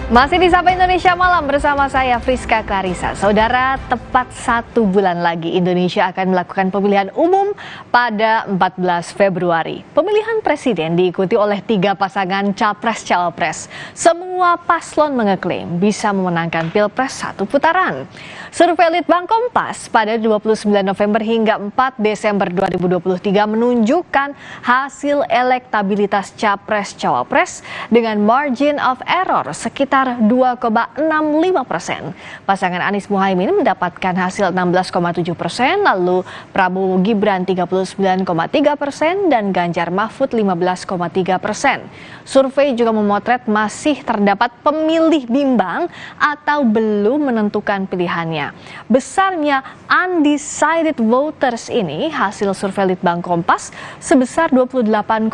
Masih di Sapa Indonesia Malam bersama saya Friska Clarissa. Saudara, tepat 1 bulan lagi Indonesia akan melakukan pemilihan umum pada 14 Februari. Pemilihan presiden diikuti oleh 3 pasangan capres-cawapres. Semua paslon mengeklaim bisa memenangkan Pilpres 1 putaran. Survei Litbang Kompas pada 29 November hingga 4 Desember 2023 menunjukkan hasil elektabilitas capres-cawapres dengan margin of error sekitar 2,65%. Pasangan Anies Muhaimin mendapatkan hasil 16,7%, lalu Prabowo Gibran 39,3% dan Ganjar Mahfud 15,3%. Survei juga memotret masih terdapat pemilih bimbang atau belum menentukan pilihannya. Besarnya undecided voters ini hasil survei Litbang Kompas sebesar 28,7%.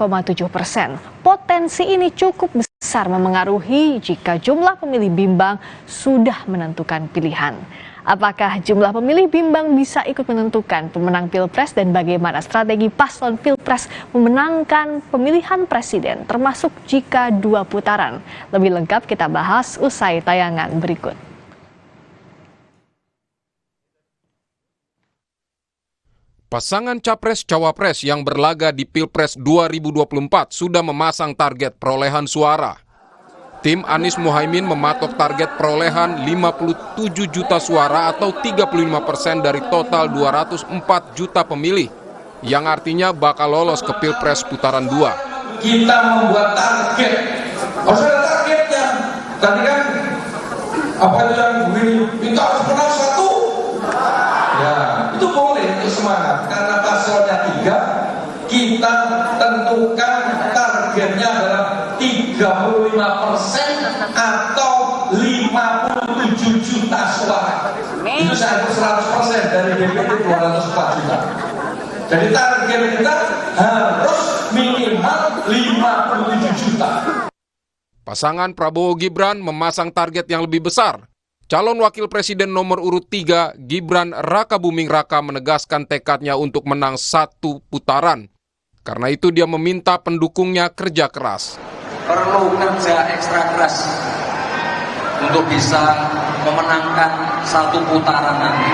Potensi ini cukup besar memengaruhi jika jumlah pemilih bimbang sudah menentukan pilihan. Apakah jumlah pemilih bimbang bisa ikut menentukan pemenang Pilpres dan bagaimana strategi paslon Pilpres memenangkan pemilihan presiden termasuk jika 2 putaran? Lebih lengkap kita bahas usai tayangan berikut. Pasangan capres-cawapres yang berlaga di Pilpres 2024 sudah memasang target perolehan suara. Tim Anies Muhaimin mematok target perolehan 57 juta suara atau 35% dari total 204 juta pemilih, yang artinya bakal lolos ke Pilpres putaran 2. Kita membuat target, harus ada targetnya. Tadi kan, apa itu yang begini, kita harus menang 1. Ya, itu boleh, itu semangat. Karena paslonnya 3, kita tentukan targetnya adalah 35% atau 57 juta suara. Itu saya 100% dari DPD 204 juta. Jadi target kita harus minimal 57 juta. Pasangan Prabowo Gibran memasang target yang lebih besar. Calon Wakil Presiden nomor urut 3, Gibran Rakabuming Raka menegaskan tekadnya untuk menang 1 putaran. Karena itu dia meminta pendukungnya kerja keras. Perlu kerja ekstra keras untuk bisa memenangkan 1 putaran nanti.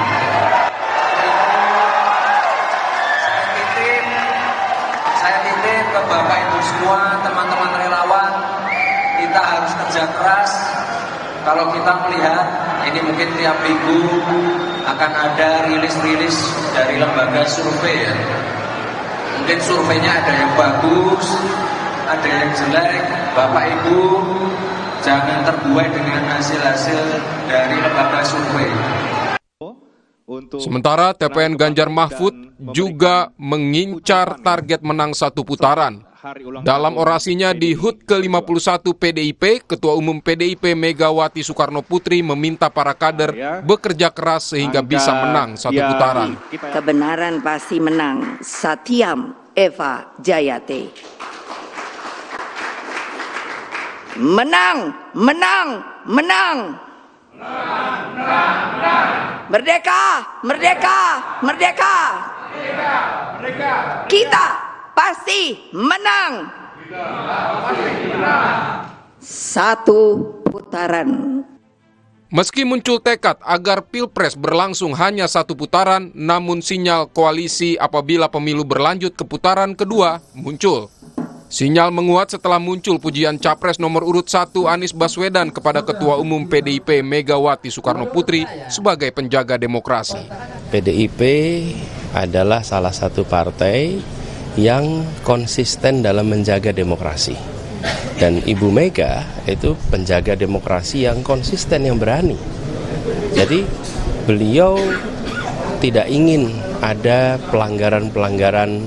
Saya titip ke Bapak Ibu semua, teman-teman relawan, kita harus kerja keras. Kalau kita melihat, ini mungkin tiap minggu akan ada rilis-rilis dari lembaga survei ya. Mungkin surveinya ada yang bagus, ada yang jelek. Bapak Ibu jangan terbuai dengan hasil-hasil dari lembaga survei. Sementara TPN Ganjar Mahfud juga mengincar target menang 1 putaran. Dalam orasinya di HUT ke-51 PDIP, Ketua Umum PDIP Megawati Soekarno Putri meminta para kader bekerja keras sehingga bisa menang 1 putaran. Kebenaran pasti menang. Satyam Eva Jayate. Menang, menang, menang. Merdeka, merdeka, merdeka. Kita pasti menang. 1 putaran. Meski muncul tekad agar Pilpres berlangsung hanya 1 putaran, namun sinyal koalisi apabila pemilu berlanjut ke putaran kedua muncul. Sinyal menguat setelah muncul pujian Capres nomor urut 1 Anies Baswedan kepada Ketua Umum PDIP Megawati Soekarno Putri sebagai penjaga demokrasi. PDIP adalah salah satu partai yang konsisten dalam menjaga demokrasi. Dan Ibu Mega itu penjaga demokrasi yang konsisten, yang berani. Jadi beliau tidak ingin ada pelanggaran-pelanggaran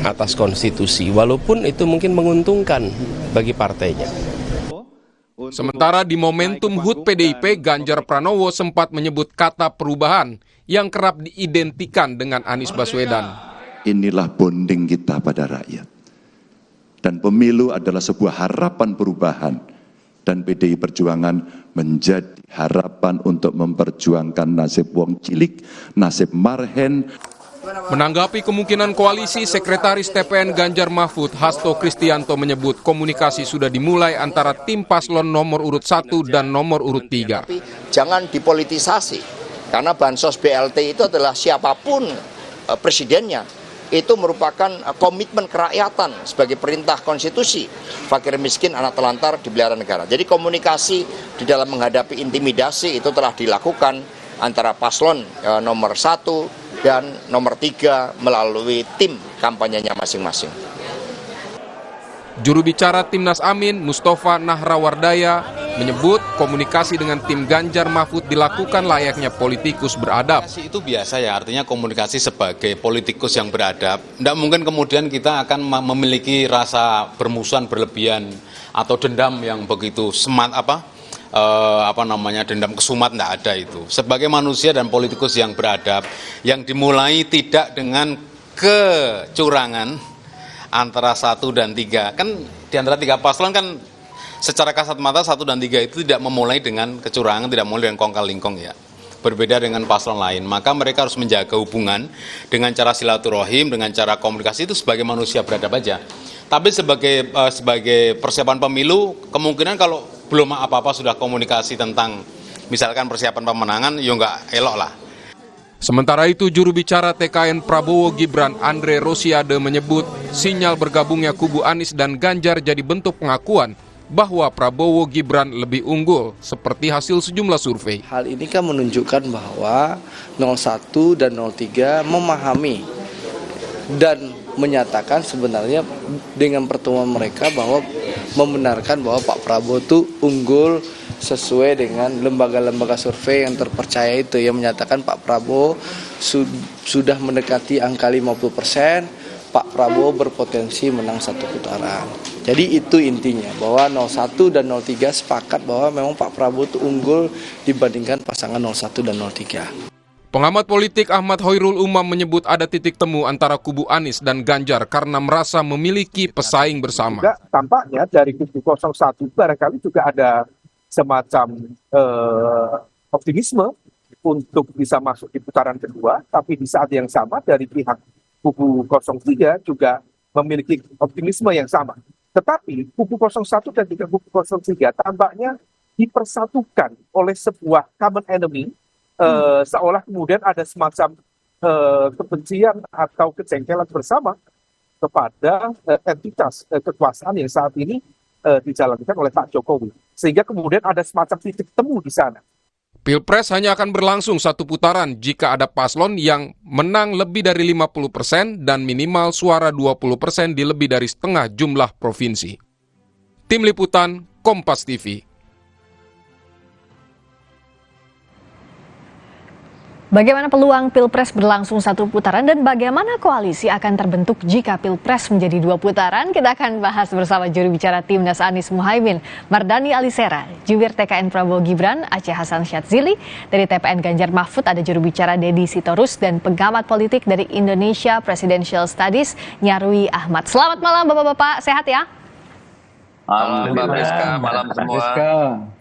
atas konstitusi, walaupun itu mungkin menguntungkan bagi partainya. Sementara di momentum HUT PDIP, Ganjar Pranowo sempat menyebut kata perubahan yang kerap diidentikan dengan Anies Baswedan. Inilah bonding kita pada rakyat. Dan pemilu adalah sebuah harapan perubahan. Dan PDI Perjuangan menjadi harapan untuk memperjuangkan nasib wong cilik, nasib marhen. Menanggapi kemungkinan koalisi, Sekretaris TPN Ganjar Mahfud, Hasto Kristianto menyebut komunikasi sudah dimulai antara tim paslon nomor urut 1 dan nomor urut 3. Tapi jangan dipolitisasi, karena bansos BLT itu adalah siapapun presidennya. Itu merupakan komitmen kerakyatan sebagai perintah konstitusi. Fakir miskin, anak telantar dipelihara negara. Jadi komunikasi di dalam menghadapi intimidasi itu telah dilakukan antara paslon nomor 1 dan nomor 3 melalui tim kampanyenya masing-masing. Juru bicara Timnas Amin, Mustafa Nahrawardaya, menyebut komunikasi dengan tim Ganjar Mahfud dilakukan layaknya politikus beradab. Itu biasa ya, artinya komunikasi sebagai politikus yang beradab. Tidak mungkin kemudian kita akan memiliki rasa bermusuhan berlebihan atau dendam yang begitu dendam kesumat, tidak ada itu. Sebagai manusia dan politikus yang beradab, yang dimulai tidak dengan kecurangan antara 1 dan 3. Kan di antara 3 paslon kan secara kasat mata 1 dan 3 itu tidak memulai dengan kecurangan, tidak memulai dengan kongkal-lingkong ya. Berbeda dengan paslon lain, maka mereka harus menjaga hubungan dengan cara silaturahim, dengan cara komunikasi itu sebagai manusia beradab aja. Tapi sebagai persiapan pemilu, kemungkinan kalau belum apa-apa sudah komunikasi tentang misalkan persiapan pemenangan, ya nggak elok lah. Sementara itu, juru bicara TKN Prabowo Gibran Andre Rosiade menyebut sinyal bergabungnya kubu Anies dan Ganjar jadi bentuk pengakuan bahwa Prabowo Gibran lebih unggul seperti hasil sejumlah survei. Hal ini kan menunjukkan bahwa 01 dan 03 memahami dan menyatakan sebenarnya dengan pertemuan mereka bahwa membenarkan bahwa Pak Prabowo itu unggul sesuai dengan lembaga-lembaga survei yang terpercaya itu, yang menyatakan Pak Prabowo sudah mendekati angka 50%, Pak Prabowo berpotensi menang 1 putaran. Jadi itu intinya, bahwa 01 dan 03 sepakat bahwa memang Pak Prabowo itu unggul dibandingkan pasangan 01 dan 03. Pengamat politik Ahmad Hoirul Umam menyebut ada titik temu antara kubu Anies dan Ganjar karena merasa memiliki pesaing bersama. Juga tampaknya dari kubu 01 barangkali juga ada semacam optimisme untuk bisa masuk di putaran kedua, tapi di saat yang sama dari pihak kubu 03 juga memiliki optimisme yang sama. Tetapi kubu 01 dan juga kubu 03 tampaknya dipersatukan oleh sebuah common enemy, seolah kemudian ada semacam kebencian atau kejengkelan bersama kepada entitas kekuasaan yang saat ini dijalankan oleh Pak Jokowi. Sehingga kemudian ada semacam titik temu di sana. Pilpres hanya akan berlangsung 1 putaran jika ada paslon yang menang lebih dari 50% dan minimal suara 20% di lebih dari setengah jumlah provinsi. Tim Liputan, Kompas TV. Bagaimana peluang Pilpres berlangsung 1 putaran dan bagaimana koalisi akan terbentuk jika Pilpres menjadi 2 putaran? Kita akan bahas bersama juru bicara Timnas Anies Muhaimin, Mardhani Alisera, jubir TKN Prabowo Gibran, Aceh Hasan Syadzili, dari TPN Ganjar Mahfud ada juru bicara Deddy Sitorus dan pengamat politik dari Indonesia Presidential Studies, Nyarwi Ahmad. Selamat malam Bapak-Bapak, sehat ya? Malam Mbak Priska, malam semua.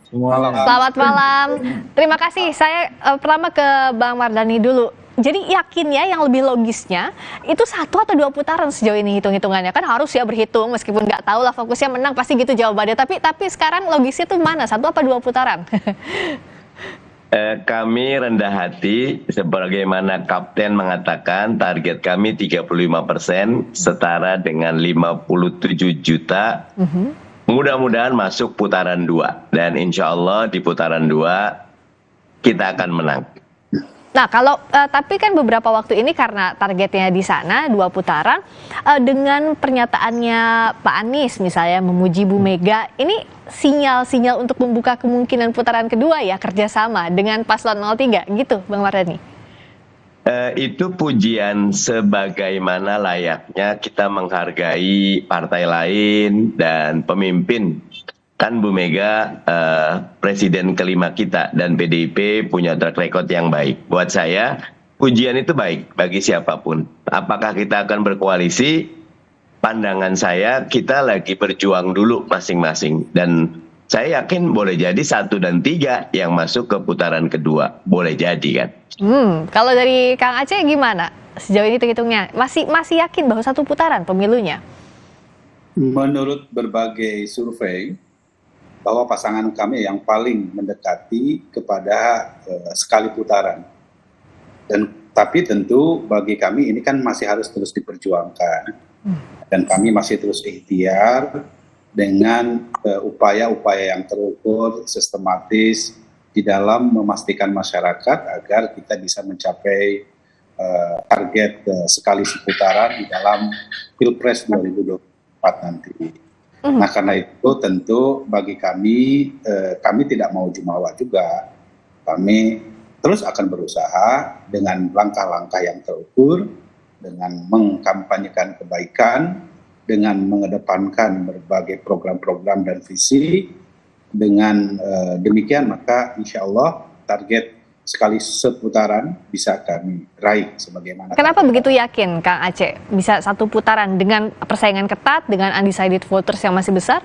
Selamat malam. Terima kasih. Saya pertama ke Bang Mardhani dulu. Jadi yakin ya yang lebih logisnya itu 1 atau 2 putaran sejauh ini hitung-hitungannya, kan harus ya berhitung meskipun nggak tahu lah fokusnya menang pasti gitu jawabannya. Tapi sekarang logisnya tuh mana, 1 apa 2 putaran? Kami rendah hati sebagaimana Kapten mengatakan target kami 35% setara dengan 57 juta. Mudah-mudahan masuk putaran 2 dan insya Allah di putaran 2 kita akan menang. Nah kalau tapi kan beberapa waktu ini karena targetnya di sana 2 putaran, dengan pernyataannya Pak Anies misalnya memuji Bu Mega, ini sinyal-sinyal untuk membuka kemungkinan putaran kedua ya, kerjasama dengan paslon 03 gitu Bang Mardhani? Itu pujian sebagaimana layaknya kita menghargai partai lain dan pemimpin. Kan Bu Mega presiden kelima kita dan PDIP punya track record yang baik. Buat saya pujian itu baik bagi siapapun. Apakah kita akan berkoalisi? Pandangan saya kita lagi berjuang dulu masing-masing. Dan saya yakin boleh jadi 1 dan 3 yang masuk ke putaran kedua. Boleh jadi kan? Kalau dari Kang Aceh gimana? Sejauh ini hitungnya masih yakin bahwa 1 putaran pemilunya? Menurut berbagai survei, bahwa pasangan kami yang paling mendekati kepada sekali putaran. Tapi tentu bagi kami ini kan masih harus terus diperjuangkan. Dan kami masih terus ikhtiar dengan upaya-upaya yang terukur, sistematis di dalam memastikan masyarakat agar kita bisa mencapai target sekali seputaran di dalam Pilpres 2024 nanti. Nah karena itu tentu bagi kami, kami tidak mau jumawa juga. Kami terus akan berusaha dengan langkah-langkah yang terukur, dengan mengkampanyekan kebaikan, dengan mengedepankan berbagai program-program dan visi. Dengan demikian maka insya Allah target sekali seputaran bisa kami raih sebagaimana. Kenapa begitu yakin Kang Aceh bisa 1 putaran dengan persaingan ketat, dengan undecided voters yang masih besar?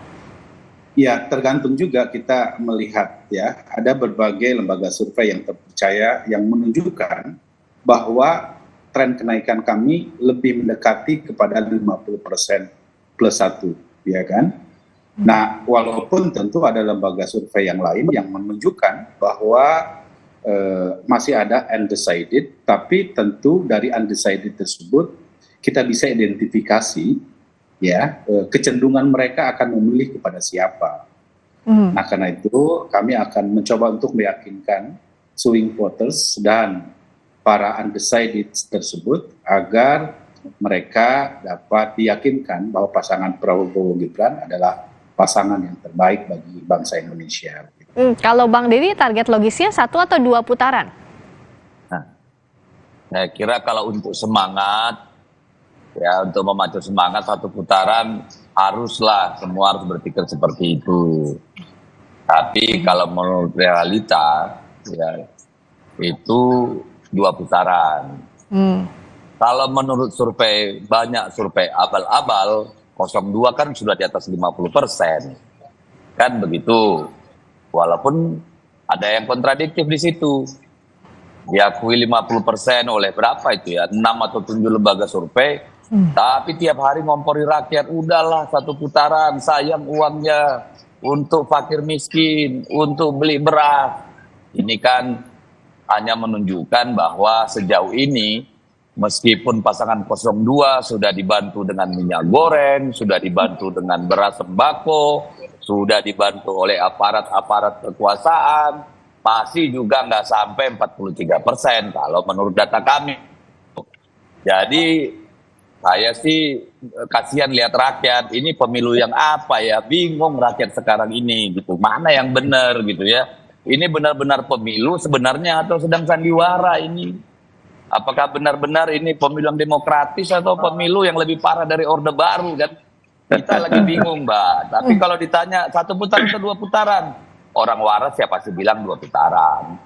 Ya tergantung juga kita melihat ya, ada berbagai lembaga survei yang terpercaya yang menunjukkan bahwa tren kenaikan kami lebih mendekati kepada 50% plus 1, ya kan? Nah, walaupun tentu ada lembaga survei yang lain yang menunjukkan bahwa masih ada undecided, tapi tentu dari undecided tersebut kita bisa identifikasi ya kecenderungan mereka akan memilih kepada siapa. Nah, karena itu kami akan mencoba untuk meyakinkan swing voters dan para undecided tersebut agar mereka dapat diyakinkan bahwa pasangan Prabowo Gibran adalah pasangan yang terbaik bagi bangsa Indonesia. Kalau Bang Deddy target logisnya 1 atau 2 putaran? Nah, saya kira kalau untuk semangat, ya untuk memacu semangat 1 putaran haruslah semua harus berpikir seperti itu. Tapi kalau menurut realita, ya itu 2 putaran. Kalau menurut survei, banyak survei abal-abal, 02 kan sudah di atas 50%. Kan begitu. Walaupun ada yang kontradiktif di situ. Diakui 50% oleh berapa itu ya? 6 atau 7 lembaga survei. Tapi tiap hari ngompori rakyat, udahlah 1 putaran, sayang uangnya untuk fakir miskin, untuk beli beras. Ini kan hanya menunjukkan bahwa sejauh ini meskipun pasangan 02 sudah dibantu dengan minyak goreng, sudah dibantu dengan beras sembako, sudah dibantu oleh aparat-aparat kekuasaan, masih juga nggak sampai 43% kalau menurut data kami. Jadi saya sih kasihan lihat rakyat, ini pemilu yang apa ya, bingung rakyat sekarang ini gitu, mana yang benar gitu ya. Ini benar-benar pemilu sebenarnya atau sedang sandiwara ini? Apakah benar-benar ini pemilu yang demokratis atau pemilu yang lebih parah dari Orde Baru kan? Kita lagi bingung, Mbak. Tapi kalau ditanya 1 putaran atau 2 putaran, orang waras ya pasti bilang 2 putaran.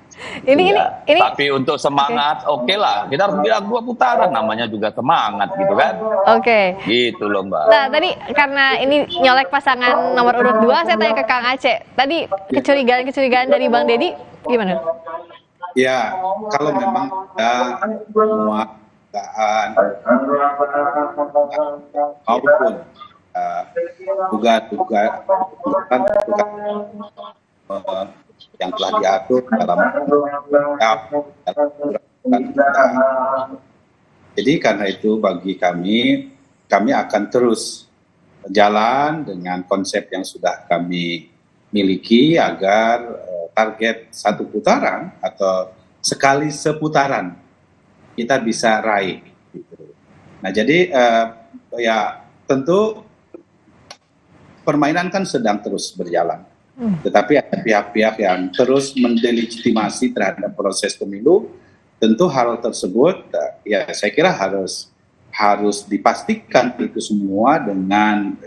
Ini. Tapi untuk semangat, oke lah. Kita harus bilang 2 putaran, namanya juga semangat gitu kan? Oke. Gitu loh, Mbak. Nah, tadi karena ini nyolek pasangan nomor urut 2, saya tanya ke Kang Aceh. Tadi kecurigaan dari Bang Deddy gimana? Ya, kalau memang ada semua maupun dugaan yang telah diatur dalam jadi karena itu bagi kami akan terus jalan dengan konsep yang sudah kami miliki agar target 1 putaran atau sekali seputaran kita bisa raih gitu. Nah jadi ya tentu permainan kan sedang terus berjalan, tetapi ada pihak-pihak yang terus mendelegitimasi terhadap proses pemilu. Tentu hal tersebut ya saya kira harus dipastikan itu semua dengan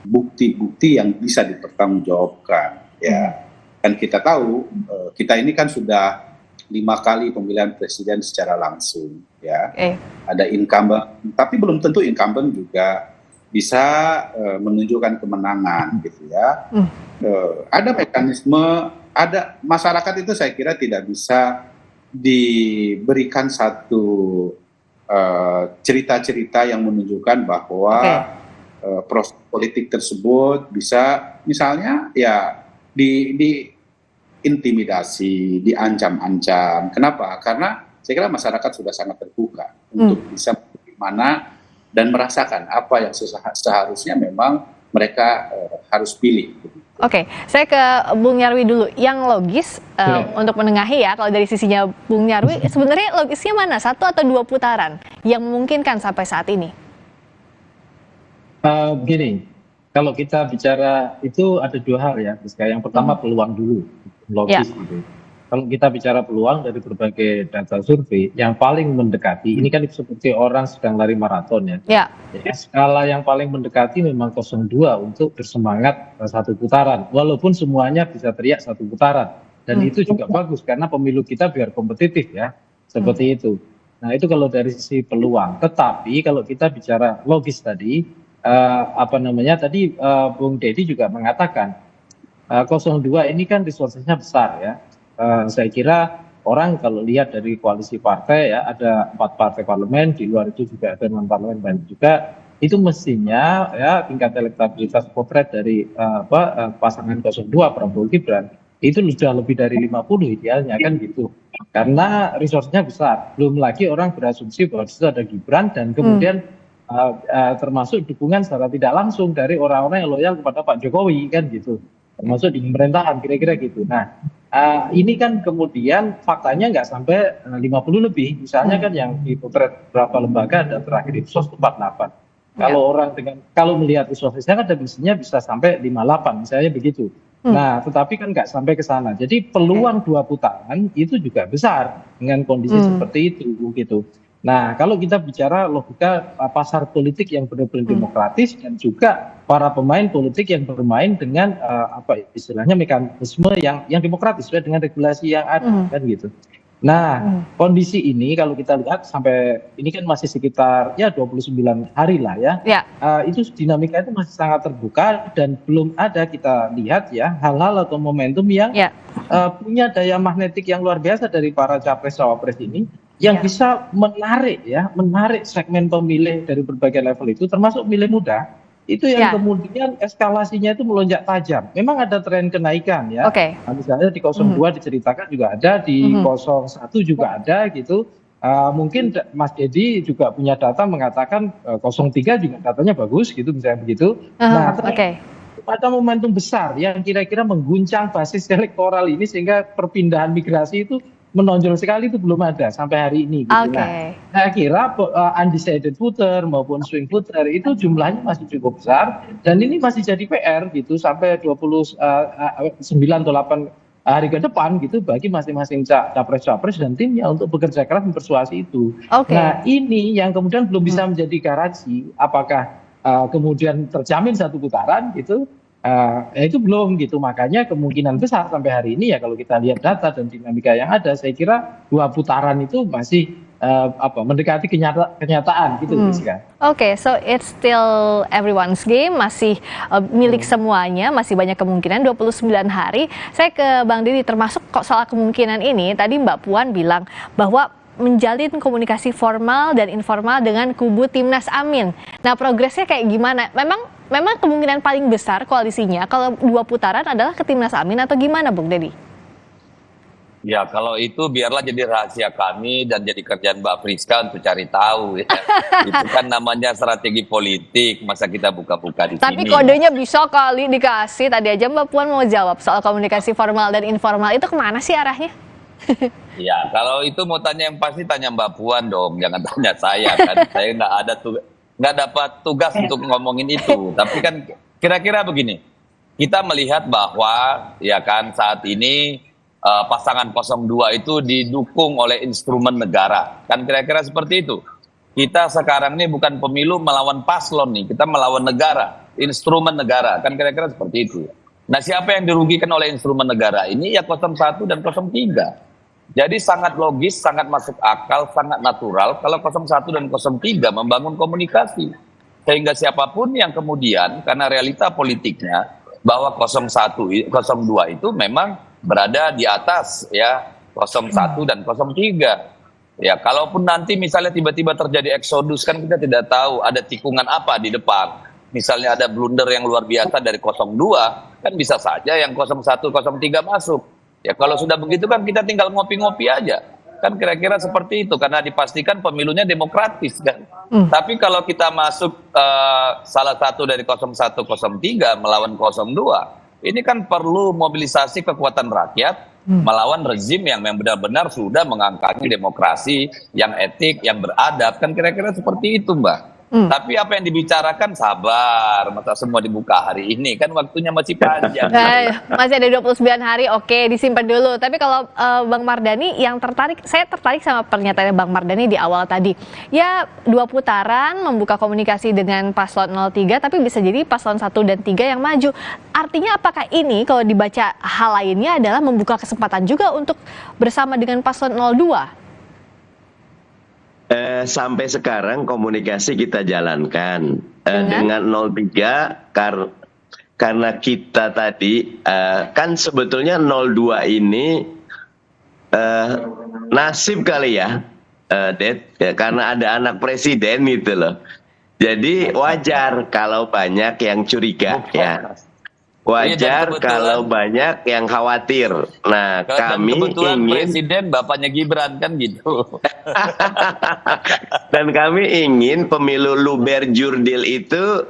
bukti-bukti yang bisa dipertanggungjawabkan ya. Kan kita tahu kita ini kan sudah 5 kali pemilihan presiden secara langsung ya. Ada incumbent, tapi belum tentu incumbent juga bisa menunjukkan kemenangan gitu ya. Ada mekanisme, ada masyarakat itu saya kira tidak bisa diberikan satu cerita-cerita yang menunjukkan bahwa proses politik tersebut bisa misalnya ya diintimidasi, diancam-ancam. Kenapa? Karena saya kira masyarakat sudah sangat terbuka untuk bisa bagaimana dan merasakan apa yang seharusnya memang mereka harus pilih. Oke, saya ke Bung Nyarwi dulu. Yang logis untuk menengahi ya, kalau dari sisinya Bung Nyarwi, sebenarnya logisnya mana? 1 atau 2 putaran yang memungkinkan sampai saat ini? Begini, kalau kita bicara itu ada 2 hal ya, Rizka. Yang pertama peluang dulu, logis gitu. Kalau kita bicara peluang dari berbagai data survei, yang paling mendekati, ini kan seperti orang sedang lari maraton ya. Skala yang paling mendekati memang 02 untuk bersemangat 1 putaran. Walaupun semuanya bisa teriak 1 putaran. Dan itu juga bagus, karena pemilu kita biar kompetitif ya. Seperti itu. Nah itu kalau dari sisi peluang. Tetapi kalau kita bicara logis tadi, tadi Bung Deddy juga mengatakan, 02 ini kan resourcesnya besar ya. Saya kira orang kalau lihat dari koalisi partai ya, ada 4 partai parlemen, di luar itu juga ada non-parlemen banyak juga, itu mestinya ya tingkat elektabilitas potret dari pasangan 02 Prabowo Gibran itu sudah lebih dari 50 idealnya kan gitu, karena resource-nya besar. Belum lagi orang berasumsi bahwa itu ada Gibran dan kemudian termasuk dukungan secara tidak langsung dari orang-orang yang loyal kepada Pak Jokowi kan gitu, termasuk di pemerintahan kira-kira gitu. Nah ini kan kemudian faktanya nggak sampai 50 lebih, misalnya kan yang dipotret beberapa lembaga ada terakhir Ipsos 48. Kalau melihat resourcesnya kan mestinya bisa sampai 58 misalnya begitu. Nah tetapi kan nggak sampai ke sana. Jadi peluang 2 putaran itu juga besar dengan kondisi seperti itu gitu. Nah kalau kita bicara logika pasar politik yang benar-benar demokratis dan juga para pemain politik yang bermain dengan istilahnya mekanisme yang demokratis dengan regulasi yang ada kan gitu. Nah kondisi ini kalau kita lihat sampai ini kan masih sekitar ya 29 hari lah ya. Itu dinamika itu masih sangat terbuka dan belum ada kita lihat ya hal-hal atau momentum yang punya daya magnetik yang luar biasa dari para capres-cawapres ini yang bisa menarik segmen pemilih dari berbagai level itu, termasuk pemilih muda itu yang kemudian eskalasinya itu melonjak tajam. Memang ada tren kenaikan ya. Nah, misalnya di 02 diceritakan juga ada, di 01 juga ada gitu. Mungkin Mas Deddy juga punya data mengatakan 03 juga datanya bagus gitu misalnya begitu. Ada momentum besar yang kira-kira mengguncang basis elektoral ini sehga perpindahan migrasi itu menonjol sekali, itu belum ada sampai hari ini gitu. Nah, saya kira undecided voter maupun swing voter itu jumlahnya masih cukup besar dan ini masih jadi PR gitu sampai 29 atau 8 hari ke depan gitu bagi masing-masing capres-capres dan timnya untuk bekerja keras mempersuasi itu. Nah ini yang kemudian belum bisa menjadi garansi apakah kemudian terjamin 1 putaran gitu. Itu belum gitu, makanya kemungkinan besar sampai hari ini ya kalau kita lihat data dan dinamika yang ada, saya kira 2 putaran itu masih mendekati kenyataan gitu. So it's still everyone's game, masih milik semuanya, masih banyak kemungkinan 29 hari. Saya ke Bang Deddy, termasuk kok soal kemungkinan ini, tadi Mbak Puan bilang bahwa menjalin komunikasi formal dan informal dengan kubu Timnas Amin. Nah progresnya kayak gimana? Memang kemungkinan paling besar koalisinya kalau 2 putaran adalah ke Timnas Amin atau gimana Bung Deddy? Ya kalau itu biarlah jadi rahasia kami dan jadi kerjaan Mbak Friska untuk cari tahu ya. Itu kan namanya strategi politik, masa kita buka-buka di sini. Tapi kodenya bisa kali dikasih, tadi aja Mbak Puan mau jawab soal komunikasi formal dan informal, itu kemana sih arahnya? Ya kalau itu mau tanya yang pasti tanya Mbak Puan dong, jangan tanya saya kan. Saya nggak dapat tugas untuk ngomongin itu. Tapi kan kira-kira begini, kita melihat bahwa ya kan saat ini pasangan 02 itu didukung oleh instrumen negara. Kan kira-kira seperti itu. Kita sekarang ini bukan pemilu melawan paslon nih, kita melawan negara, instrumen negara. Kan kira-kira seperti itu. Nah siapa yang dirugikan oleh instrumen negara ini? Ya 01 dan 03. Jadi sangat logis, sangat masuk akal, sangat natural kalau 01 dan 03 membangun komunikasi. Sehingga siapapun yang kemudian karena realita politiknya bahwa 01, 02 itu memang berada di atas ya 01 dan 03. Ya, kalaupun nanti misalnya tiba-tiba terjadi eksodus, kan kita tidak tahu ada tikungan apa di depan. Misalnya ada blunder yang luar biasa dari 02, kan bisa saja yang 01, 03 masuk. Ya kalau sudah begitu kan kita tinggal ngopi-ngopi aja. Kan kira-kira seperti itu, karena dipastikan pemilunya demokratis kan. Tapi kalau kita masuk salah satu dari 01, 03 melawan 02, ini kan perlu mobilisasi kekuatan rakyat melawan rezim yang benar-benar sudah mengangkangi demokrasi, yang etik, yang beradab, kan kira-kira seperti itu, Mbak. Tapi apa yang dibicarakan sabar, masa semua dibuka hari ini, kan waktunya masih panjang. Masih ada 29 hari, oke, disimpan dulu. Tapi kalau Bang Mardhani yang saya tertarik sama pernyataannya Bang Mardhani di awal tadi. Ya 2 putaran membuka komunikasi dengan paslon 03, tapi bisa jadi paslon 1 dan 3 yang maju. Artinya apakah ini kalau dibaca hal lainnya adalah membuka kesempatan juga untuk bersama dengan paslon 02? Sampai sekarang komunikasi kita jalankan dengan 03 karena kita tadi kan sebetulnya 02 ini nasib kali ya, Det, ya, karena ada anak presiden gitu loh. Jadi wajar kalau banyak yang curiga ya. Wajar kalau banyak yang khawatir. Nah, kami ingin presiden bapaknya Gibran kan gitu. Dan kami ingin pemilu luber jurdil itu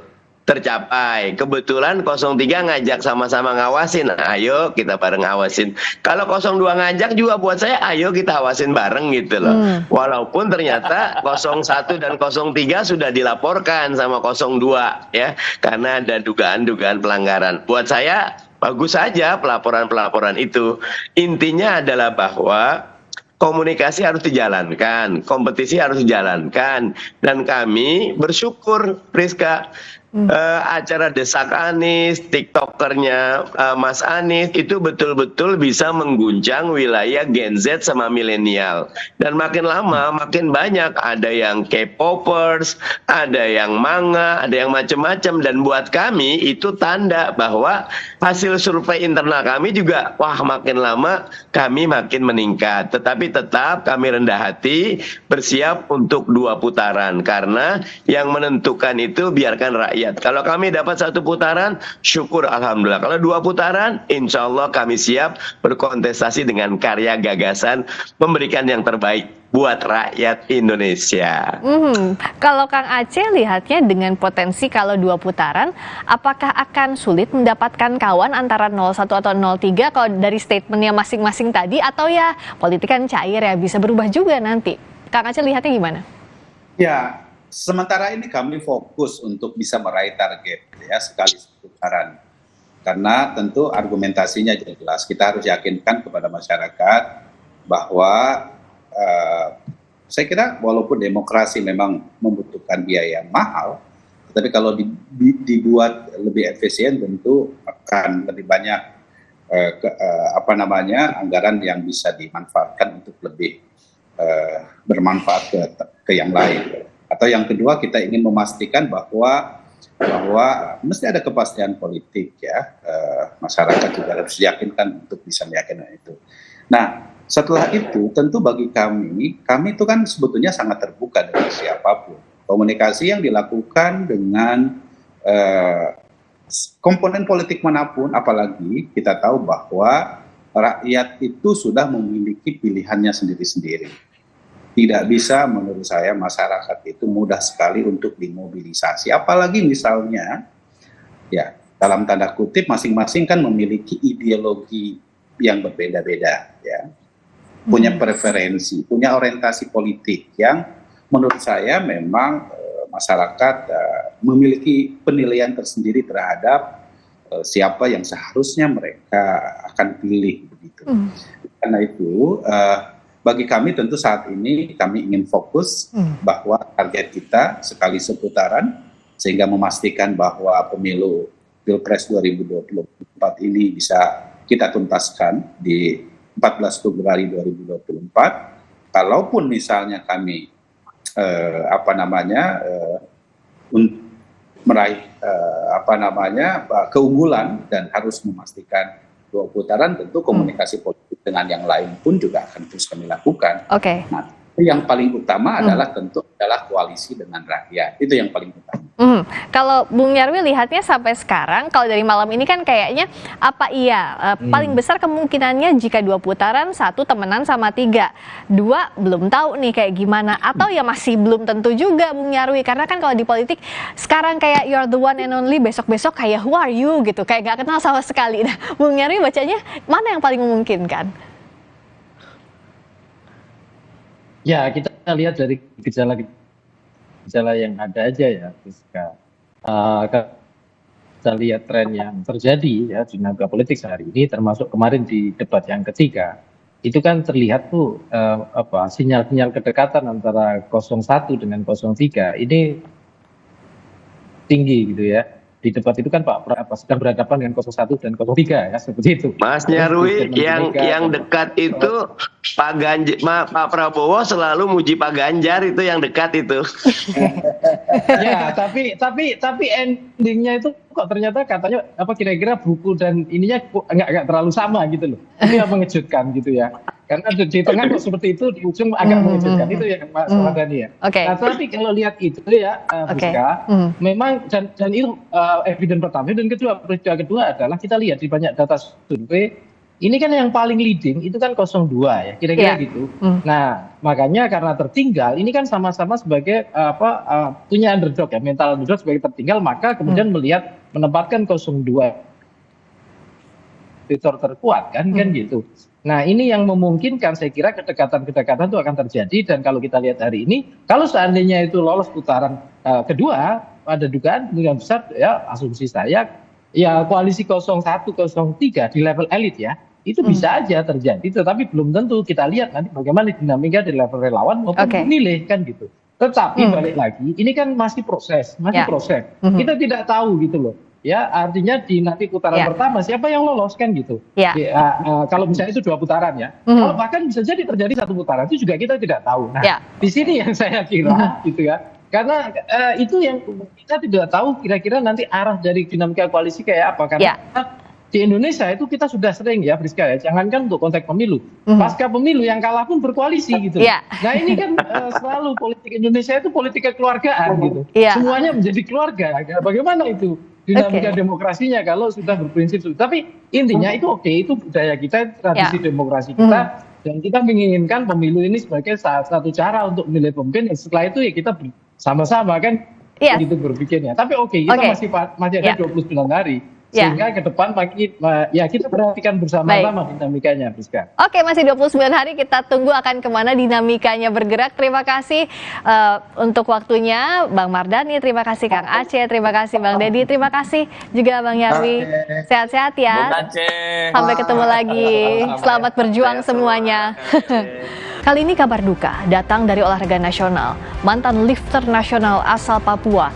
tercapai. Kebetulan 03 ngajak sama-sama ngawasin. Ayo kita bareng ngawasin. Kalau 02 ngajak juga buat saya, ayo kita awasin bareng gitu loh. Walaupun ternyata 01 dan 03 sudah dilaporkan sama 02 ya, karena ada dugaan-dugaan pelanggaran. Buat saya bagus saja pelaporan-pelaporan itu. Intinya adalah bahwa komunikasi harus dijalankan, kompetisi harus dijalankan, dan kami bersyukur, Priska, acara Desak Anies, TikTokernya Mas Anies itu betul-betul bisa mengguncang wilayah Gen Z sama milenial. Dan makin lama makin banyak, ada yang K-popers, ada yang manga, ada yang macam-macam. Dan buat kami itu tanda bahwa hasil survei internal kami juga, wah makin lama kami makin meningkat. Tetapi tetap kami rendah hati, bersiap untuk 2 putaran. Karena yang menentukan itu biarkan rakyat. Kalau kami dapat 1 putaran, syukur alhamdulillah. Kalau 2 putaran, insya Allah kami siap berkontestasi dengan karya gagasan, memberikan yang terbaik buat rakyat Indonesia. Kalau Kang Aceh lihatnya dengan potensi kalau 2 putaran, apakah akan sulit mendapatkan kawan antara 01 atau 03 kalau dari statementnya masing-masing tadi, atau ya politik kan cair ya, bisa berubah juga nanti. Kang Aceh lihatnya gimana? Ya, sementara ini kami fokus untuk bisa meraih target ya sekali putaran. Karena tentu argumentasinya jelas. Kita harus yakinkan kepada masyarakat bahwa saya kira walaupun demokrasi memang membutuhkan biaya yang mahal, tapi kalau dibuat lebih efisien tentu akan lebih banyak anggaran yang bisa dimanfaatkan untuk lebih bermanfaat ke yang lain. Atau yang kedua, kita ingin memastikan bahwa mesti ada kepastian politik ya, masyarakat juga harus diyakinkan untuk bisa meyakinkan itu. Nah, setelah itu tentu bagi kami itu kan sebetulnya sangat terbuka dengan siapapun. Komunikasi yang dilakukan dengan komponen politik manapun, apalagi kita tahu bahwa rakyat itu sudah memiliki pilihannya sendiri-sendiri. Tidak bisa menurut saya masyarakat itu mudah sekali untuk dimobilisasi. Apalagi misalnya, ya dalam tanda kutip masing-masing kan memiliki ideologi yang berbeda-beda, ya, punya preferensi, punya orientasi politik yang menurut saya memang masyarakat memiliki penilaian tersendiri terhadap siapa yang seharusnya mereka akan pilih begitu. Karena itu bagi kami tentu saat ini kami ingin fokus bahwa target kita sekali seputaran sehingga memastikan bahwa pemilu Pilpres 2024 ini bisa kita tuntaskan di 14 Februari 2024. Kalaupun misalnya kami meraih keunggulan dan harus memastikan 2 putaran, tentu komunikasi politik dengan yang lain pun juga akan terus kami lakukan. Nah, yang paling utama adalah tentu adalah koalisi dengan rakyat, itu yang paling utama. Kalau Bung Nyarwi lihatnya sampai sekarang, kalau dari malam ini kan kayaknya paling besar kemungkinannya jika 2 putaran, 1 temenan sama 3, 2 belum tahu nih kayak gimana, atau ya masih belum tentu juga Bung Nyarwi, karena kan kalau di politik sekarang kayak you're the one and only, besok-besok kayak who are you gitu, kayak gak kenal sama sekali. Nah, Bung Nyarwi bacanya mana yang paling memungkinkan? Ya, kita lihat dari gejala yang ada aja ya, Rizka. Kita lihat tren yang terjadi ya di dinamika politik sehari ini, termasuk kemarin di debat yang ketiga, itu kan terlihat tuh sinyal-sinyal kedekatan antara 01 dengan 03 ini tinggi gitu ya. Di debat itu kan Pak sedang berhadapan dengan 01 dan 03 ya, seperti itu. Mas Nyarwi, yang dekat itu Pak Prabowo selalu muji Pak Ganjar, itu yang dekat itu. Ya, tapi endingnya itu kok ternyata katanya kira-kira buku dan ininya kok nggak terlalu sama gitu loh. Ini yang mengejutkan gitu ya. Karena di tengah kok seperti itu, di ujung agak mengejutkan. Itu yang Mas Mardhani ya. Nah, tapi kalau lihat itu ya, Rizka, memang dan itu evidence pertama, dan kedua adalah kita lihat di banyak data survei, ini kan yang paling leading itu kan 02 ya, kira-kira gitu. Nah, makanya karena tertinggal, ini kan sama-sama sebagai punya underdog ya, mental underdog sebagai tertinggal, maka kemudian menempatkan 02 fitur terkuat kan gitu. Nah, ini yang memungkinkan saya kira kedekatan-kedekatan itu akan terjadi, dan kalau kita lihat hari ini, kalau seandainya itu lolos putaran kedua, ada dugaan kemungkinan besar ya, asumsi saya ya koalisi 01 03 di level elit ya, itu bisa aja terjadi, tetapi belum tentu. Kita lihat nanti bagaimana dinamika di level relawan maupun pemilih kan gitu. Tetapi balik lagi, ini kan masih proses. Kita tidak tahu gitu loh. Ya, artinya di nanti putaran pertama siapa yang lolos kan gitu. Kalau misalnya itu 2 putaran ya, kalau bahkan bisa jadi terjadi 1 putaran, itu juga kita tidak tahu. Nah, di sini yang saya kira gitu ya, karena itu yang kita tidak tahu kira-kira nanti arah dari dinamika koalisi kayak apa. Karena di Indonesia itu kita sudah sering ya, Friska ya, jangankan untuk konteks pemilu, pasca pemilu yang kalah pun berkoalisi gitu. Nah, ini kan selalu politik Indonesia itu politik kekeluargaan gitu. Semuanya menjadi keluarga. Bagaimana itu dinamika demokrasinya kalau sudah berprinsip? Tapi intinya itu itu budaya kita, tradisi demokrasi kita, dan kita menginginkan pemilu ini sebagai salah satu cara untuk memilih pemimpin. Setelah itu ya kita sama-sama kan gitu berpikirnya. Tapi kita masih ada 29 hari. Sehingga ke depan kita perhatikan bersama-sama dinamikanya, Friska. Masih 29 hari, kita tunggu akan kemana dinamikanya bergerak. Terima kasih untuk waktunya Bang Mardhani, terima kasih Kang Aceh, terima kasih Bang Deddy, terima kasih juga Bang Nyarwi. Sehat-sehat ya. Sampai ketemu lagi. Selamat berjuang semuanya. Kali ini kabar duka datang dari olahraga nasional. Mantan lifter nasional asal Papua,